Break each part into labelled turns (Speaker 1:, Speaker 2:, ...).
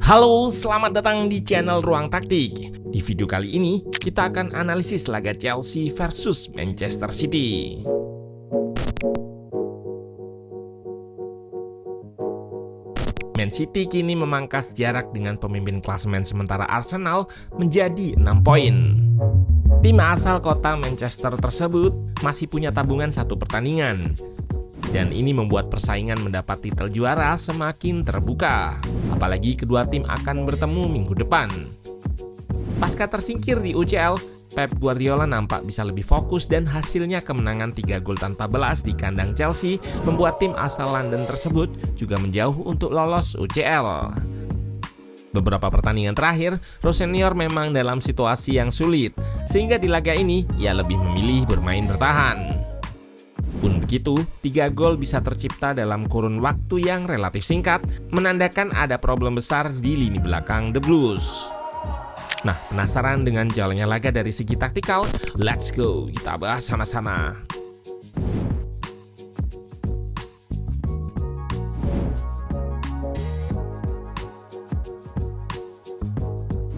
Speaker 1: Halo, selamat datang di channel Ruang Taktik. Di video kali ini, kita akan analisis laga Chelsea versus Manchester City. Man City kini memangkas jarak dengan pemimpin klasemen sementara Arsenal menjadi 6 poin. Tim asal kota Manchester tersebut masih punya tabungan satu pertandingan. Dan ini membuat persaingan mendapat titel juara semakin terbuka. Apalagi kedua tim akan bertemu minggu depan. Pasca tersingkir di UCL, Pep Guardiola nampak bisa lebih fokus dan hasilnya kemenangan 3 gol tanpa belas di kandang Chelsea membuat tim asal London tersebut juga menjauh untuk lolos UCL. Beberapa pertandingan terakhir, Rossinior memang dalam situasi yang sulit, sehingga di laga ini ia lebih memilih bermain bertahan. Pun begitu, 3 gol bisa tercipta dalam kurun waktu yang relatif singkat, menandakan ada problem besar di lini belakang The Blues. Nah, penasaran dengan jalannya laga dari segi taktikal? Let's go, kita bahas sama-sama.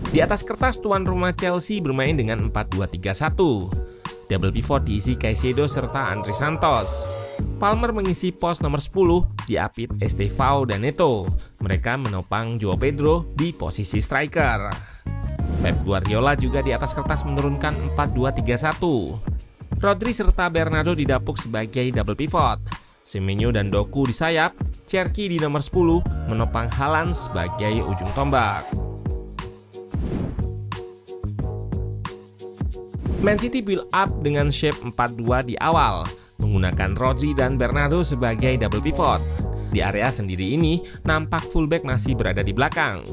Speaker 1: Di atas kertas, tuan rumah Chelsea bermain dengan 4-2-3-1. Double pivot diisi Caicedo serta André Santos. Palmer mengisi pos nomor 10, diapit Estevao dan Neto. Mereka menopang Joao Pedro di posisi striker. Pep Guardiola juga di atas kertas menurunkan 4-2-3-1. Rodri serta Bernardo didapuk sebagai double pivot. Semenyo dan Doku di sayap, Cherki di nomor 10 menopang Haaland sebagai ujung tombak. Man City build up dengan shape 4-2 di awal, menggunakan Rodri dan Bernardo sebagai double pivot. Di area sendiri ini, nampak fullback masih berada di belakang.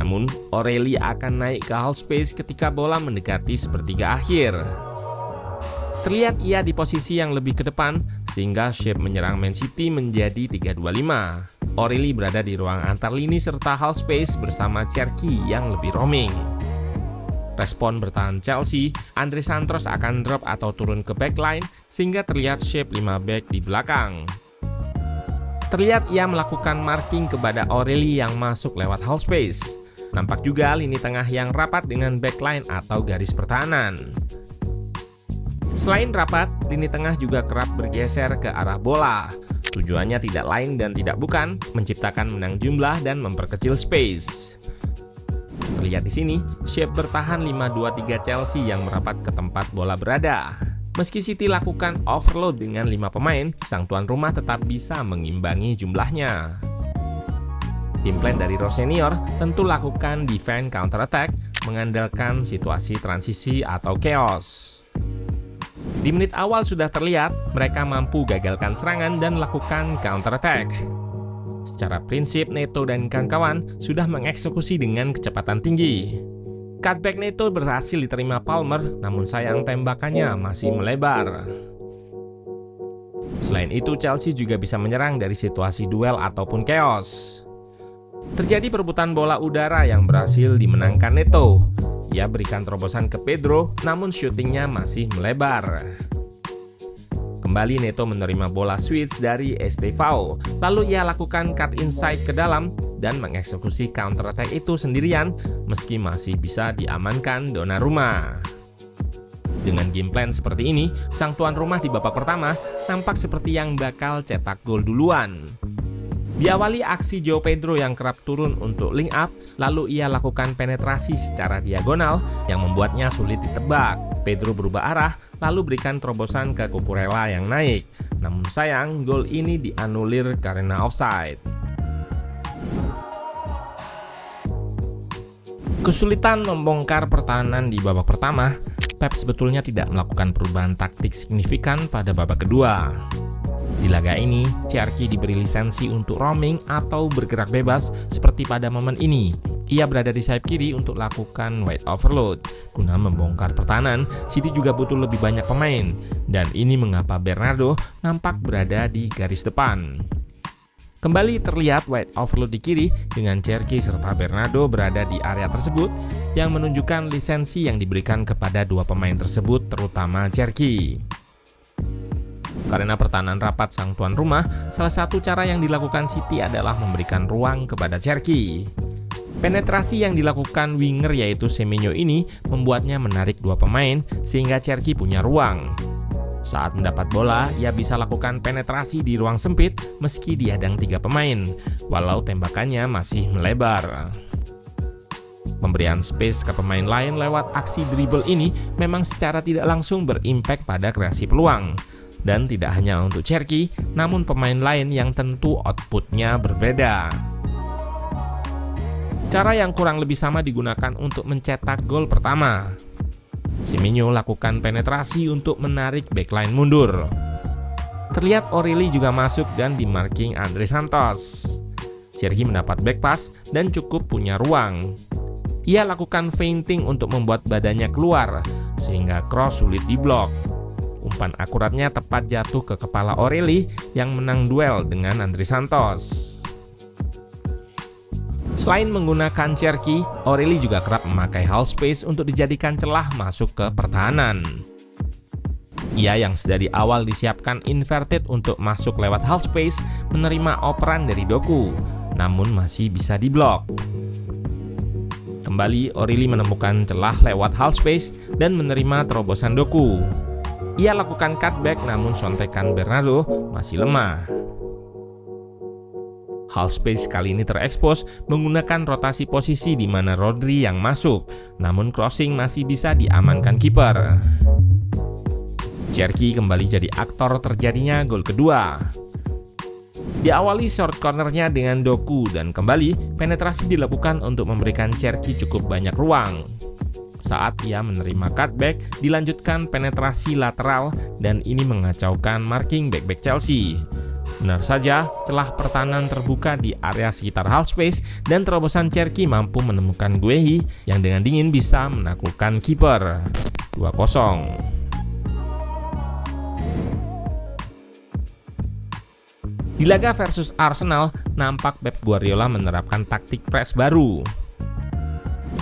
Speaker 1: Namun, O'Reilly akan naik ke half space ketika bola mendekati sepertiga akhir. Terlihat ia di posisi yang lebih ke depan, sehingga shape menyerang Man City menjadi 3-2-5. O'Reilly berada di ruang antar lini serta half space bersama Cherki yang lebih roaming. Respon bertahan Chelsea, André Santos akan drop atau turun ke backline sehingga terlihat shape 5 back di belakang. Terlihat ia melakukan marking kepada O'Reilly yang masuk lewat half space. Nampak juga lini tengah yang rapat dengan backline atau garis pertahanan. Selain rapat, lini tengah juga kerap bergeser ke arah bola. Tujuannya tidak lain dan tidak bukan menciptakan menang jumlah dan memperkecil space. Terlihat di sini, shape bertahan 5-2-3 Chelsea yang merapat ke tempat bola berada. Meski City lakukan overload dengan 5 pemain, sang tuan rumah tetap bisa mengimbangi jumlahnya. Tim plan dari Rossinior tentu lakukan defense counter attack, mengandalkan situasi transisi atau chaos. Di menit awal sudah terlihat, mereka mampu gagalkan serangan dan lakukan counter attack. Secara prinsip, Neto dan kawan-kawan sudah mengeksekusi dengan kecepatan tinggi. Cutback Neto berhasil diterima Palmer, namun sayang tembakannya masih melebar. Selain itu, Chelsea juga bisa menyerang dari situasi duel ataupun chaos. Terjadi perebutan bola udara yang berhasil dimenangkan Neto. Ia berikan terobosan ke Pedro, namun syutingnya masih melebar. Kembali Neto menerima bola switch dari Estevao, lalu ia lakukan cut inside ke dalam dan mengeksekusi counter attack itu sendirian meski masih bisa diamankan Donnarumma. Dengan game plan seperti ini, sang tuan rumah di babak pertama nampak seperti yang bakal cetak gol duluan. Diawali aksi Joao Pedro yang kerap turun untuk link up, lalu ia lakukan penetrasi secara diagonal yang membuatnya sulit ditebak. Pedro berubah arah, lalu berikan terobosan ke Cucurella yang naik. Namun sayang, gol ini dianulir karena offside. Kesulitan membongkar pertahanan di babak pertama, Pep sebetulnya tidak melakukan perubahan taktik signifikan pada babak kedua. Di laga ini, Cherki diberi lisensi untuk roaming atau bergerak bebas seperti pada momen ini. Ia berada di sayap kiri untuk lakukan wide overload. Guna membongkar pertahanan, City juga butuh lebih banyak pemain. Dan ini mengapa Bernardo nampak berada di garis depan. Kembali terlihat wide overload di kiri dengan Cherki serta Bernardo berada di area tersebut yang menunjukkan lisensi yang diberikan kepada dua pemain tersebut terutama Cherki. Karena pertahanan rapat sang tuan rumah, salah satu cara yang dilakukan City adalah memberikan ruang kepada Cherki. Penetrasi yang dilakukan winger yaitu Semenyo ini membuatnya menarik dua pemain sehingga Cherki punya ruang. Saat mendapat bola, ia bisa lakukan penetrasi di ruang sempit meski dihadang 3 pemain, walau tembakannya masih melebar. Pemberian space ke pemain lain lewat aksi dribble ini memang secara tidak langsung berimpact pada kreasi peluang. Dan tidak hanya untuk Cherki, namun pemain lain yang tentu outputnya berbeda. Cara yang kurang lebih sama digunakan untuk mencetak gol pertama. Semenyo lakukan penetrasi untuk menarik backline mundur. Terlihat Aurélie juga masuk dan di-marking Andre Santos. Cherki mendapat back pass dan cukup punya ruang. Ia lakukan feinting untuk membuat badannya keluar, sehingga cross sulit diblok. Umpan akuratnya tepat jatuh ke kepala Aurélie yang menang duel dengan Andre Santos. Selain menggunakan Cherki, Aurélie juga kerap memakai half space untuk dijadikan celah masuk ke pertahanan. Ia yang sedari awal disiapkan inverted untuk masuk lewat half space menerima operan dari Doku, namun masih bisa diblok. Kembali Aurélie menemukan celah lewat half space dan menerima terobosan Doku. Ia lakukan cutback namun sontekan Bernardo masih lemah. Half space kali ini terekspos menggunakan rotasi posisi di mana Rodri yang masuk, namun crossing masih bisa diamankan kiper. Cherki kembali jadi aktor terjadinya gol kedua. Diawali short cornernya dengan Doku dan kembali penetrasi dilakukan untuk memberikan Cherki cukup banyak ruang. Saat ia menerima cutback, dilanjutkan penetrasi lateral dan ini mengacaukan marking back Chelsea. Benar saja, celah pertahanan terbuka di area sekitar half space dan terobosan Cherki mampu menemukan Guehi yang dengan dingin bisa menaklukkan kiper. 2-0. Di laga versus Arsenal, nampak Pep Guardiola menerapkan taktik press baru.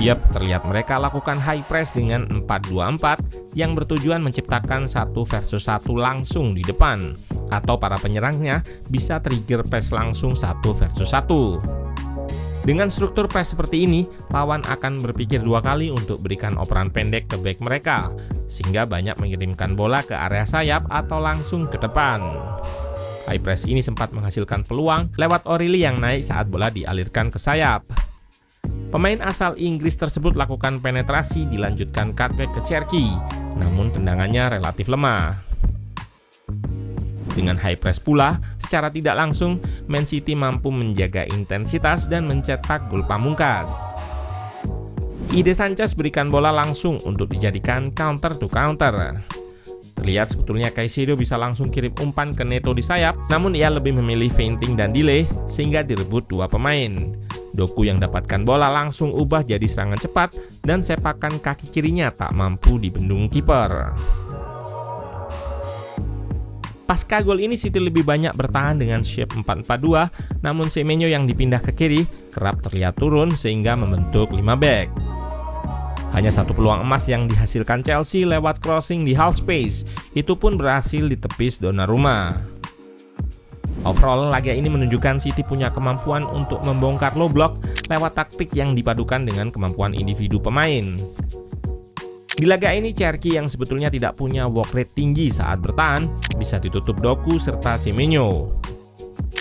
Speaker 1: Yap, terlihat mereka lakukan high press dengan 4-2-4 yang bertujuan menciptakan 1 versus 1 langsung di depan, atau para penyerangnya bisa trigger press langsung 1 versus 1. Dengan struktur press seperti ini, lawan akan berpikir 2 kali untuk berikan operan pendek ke back mereka, sehingga banyak mengirimkan bola ke area sayap atau langsung ke depan. High press ini sempat menghasilkan peluang lewat Aurélie yang naik saat bola dialirkan ke sayap. Pemain asal Inggris tersebut lakukan penetrasi dilanjutkan cutback ke Cherki, namun tendangannya relatif lemah. Dengan high press pula, secara tidak langsung, Man City mampu menjaga intensitas dan mencetak gol pamungkas. Ide Sanchez berikan bola langsung untuk dijadikan counter to counter. Terlihat sebetulnya Caicedo bisa langsung kirim umpan ke Neto di sayap, namun ia lebih memilih feinting dan delay sehingga direbut 2 pemain. Doku yang dapatkan bola langsung ubah jadi serangan cepat dan sepakan kaki kirinya tak mampu dibendung kiper. Pasca gol ini City lebih banyak bertahan dengan shape 4-4-2, namun Semenyo yang dipindah ke kiri kerap terlihat turun sehingga membentuk 5 back. Hanya 1 peluang emas yang dihasilkan Chelsea lewat crossing di half space, itu pun berhasil ditepis Donnarumma. Overall, laga ini menunjukkan City punya kemampuan untuk membongkar low block lewat taktik yang dipadukan dengan kemampuan individu pemain. Di laga ini, Cherki yang sebetulnya tidak punya work rate tinggi saat bertahan, bisa ditutup Doku serta Semenyo.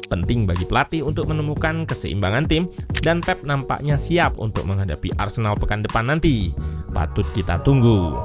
Speaker 1: Penting bagi pelatih untuk menemukan keseimbangan tim, dan Pep nampaknya siap untuk menghadapi Arsenal pekan depan nanti. Patut kita tunggu.